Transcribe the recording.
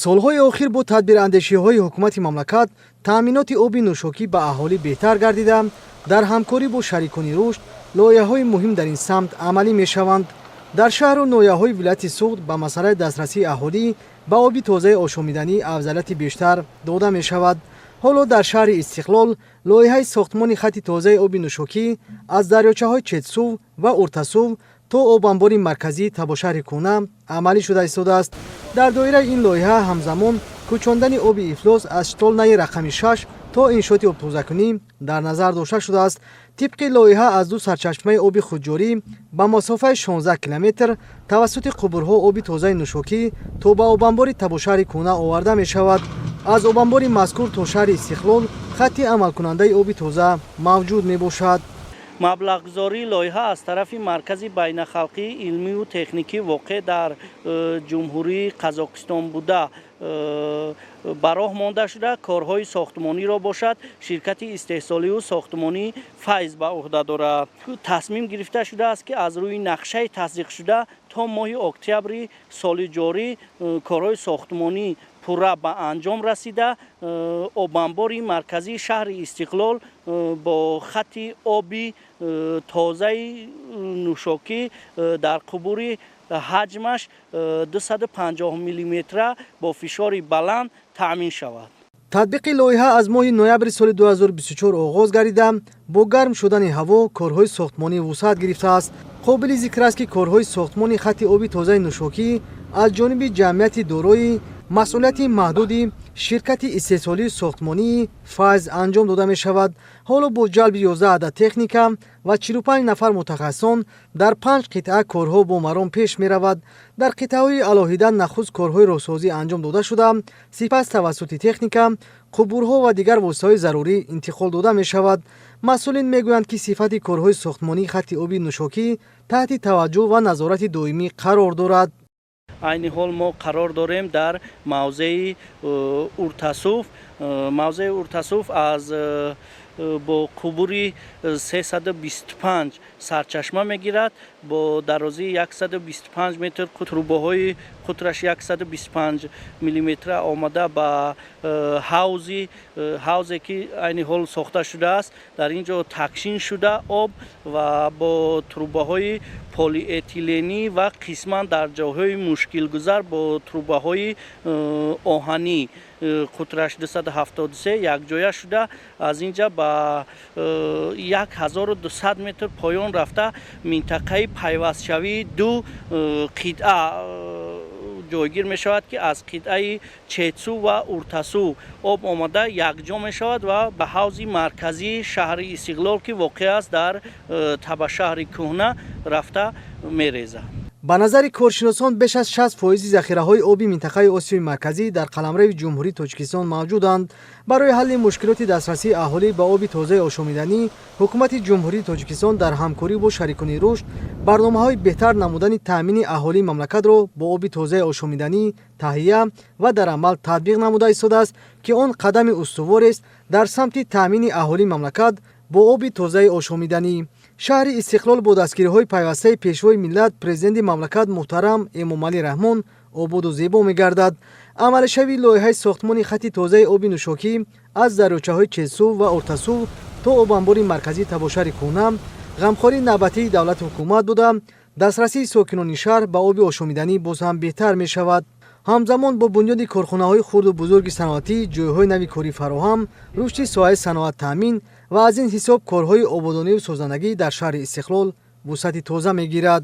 солҳои охир бо тадбирандешиҳои ҳукумати мамлакат таъминоти оби нӯшокӣ ба аҳолӣ беҳтар гардида, дар ҳамкорӣ бо шарикони рушд лоиҳаҳои муҳим дар ин самт амалӣ мешаванд. дар шаҳру ноҳияҳои вилояти Суғд ба масъалаи дастрасии аҳолӣ ба оби тозаи ошомиданӣ афзалияти бештар дода мешавад. ҳоло дар шаҳри Истиқлол лоиҳаи сохтмони хатти тозаи оби нӯшокӣ аз дарёчаҳои Четсув ва Уртасув то обанбори марказии Табошаҳри Кӯна амалӣ шуда истодааст. дар доираи ин лоиҳа ҳамзамон кӯчондани оби ифлос аз штолнаи рақами 6 то иншоати обтозакунӣ дар назар дошта шудааст. тибқи лоиҳа аз ду сарчашмаи оби худҷорӣ ба масофаи 16 километр тавассути қубурҳо оби тозаи нӯшокӣ то ба обанбори Табошаҳри Кӯна оварда мешавад. аз обанбори мазкур то шаҳри Истиқлол хатти амалкунандаи оби тоза мавҷуд мебошад. маблағгузории лоиҳа аз тарафи маркази байнахалқии илмию техникӣ воқеъ дар ҷумҳурии Қазоқистон буда ба роҳ монда шуда корҳои сохтмониро бошад ширкати истеҳсолию сохтмонӣ Файз ба уҳда дорад. тасмим гирифта шудааст ки аз рӯи нақшаи тасдиқшуда то моҳи октябри соли ҷорӣ корҳои сохтмонӣ пурра ба анҷом расида обанбори марказии шаҳри Истиқлол бо хатти оби тозаи нӯшокӣ дар қубури ҳаҷмаш 250 миллиметра бо фишори баланд таъмин шавад. татбиқи лоиҳа аз моҳи ноябри соли 2024 оғоз гардида бо гарм шудани ҳаво корҳои сохтмонӣ вусъат гирифтааст. қобили зикр аст ки корҳои сохтмони хатти оби тозаи нӯшокӣ аз ҷониби ҷамъияти дорои масъулияти маҳдуди ширкати истеҳсолии сохтмонии Файз анҷом дода мешавад. ҳоло бо ҷалби 11 адад техника ва 45 нафар мутахассисон дар 5 қитъа корҳо бо маром пеш меравад. дар қитъаҳои алоҳида нахуст корҳои роҳсозӣ анҷом дода шуда, сипас тавассути техника қубурҳо ва дигар воситаҳои зарурӣ интиқол дода мешавад. масъулин мегӯянд ки сифати корҳои сохтмонии хатти оби нӯшокӣ таҳти таваҷҷӯҳ ва назорати доимӣ қарор дорад. айни ҳол мо қарор дорем дар мавзеи Уртасув аз бо қубури 325 сарчашма мегирад бо дарозии 125 метр трубаҳои қутраш 125 миллиметра омада ба ҳавзе ки айни ҳол сохта шудааст дар ин ҷо такшин шуда об ва бо трубаҳои полиэтиленӣ ва қисман дар ҷойҳои мушкилгузар бо трубаҳои оҳанӣ қутраш 273 якҷоя шуда аз ин ҷо ба 1200 метр поён рафта минтақаи пайвастшавии ду қитъа ҷойгир мешавад ки аз қитъаи Четсув ва Уртасув об омада якҷо мешавад ва ба ҳавзи марказии шаҳри Истиқлол ки воқеъ аст дар Табошаҳри Кӯҳна рафта мерезад. ба назари коршиносон беш аз 60% захираҳои оби минтақаи Осиёи Марказӣ дар қаламрави Ҷумҳурии Тоҷикистон мавҷуданд. барои ҳалли мушкилоти дастрасии аҳолӣ ба оби тозаи ошомиданӣ ҳукумати Ҷумҳурии Тоҷикистон дар ҳамкорӣ бо шарикони рушд барномаҳои беҳтар намудани таъмини аҳолии мамлакатро бо оби тозаи ошомиданӣ таҳия ва дар амал татбиқ намуда истодааст ки он қадами устуворест дар самти таъмини аҳолии мамлакат бо оби тозаи ошомиданӣ. шаҳри Истиқлол бо дастгириҳои пайвастаи пешвои миллат президенти мамлакат муҳтарам Эмомалӣ Раҳмон ободу зебо мегардад. амалишавии лоиҳаи сохтмони хатти тозаи оби нӯшокӣ аз дарёчаҳои Четсув ва Уртасув то обанбори марказии Табошаҳри Кӯна ғамхории навбатии давлати ҳукумат буда дастрасии сокинони шаҳр ба оби ошомиданӣ боз ҳам беҳтар мешавад. ҳамзамон бо бунёди корхонаҳои хурду бузурги саноатӣ ҷойҳои нави корӣ фароҳам рушди соҳаи саноат таъмин ва аз ин ҳисоб корҳои ободониву созандагӣ дар шаҳри Истиқлол вусъати тоза мегирад.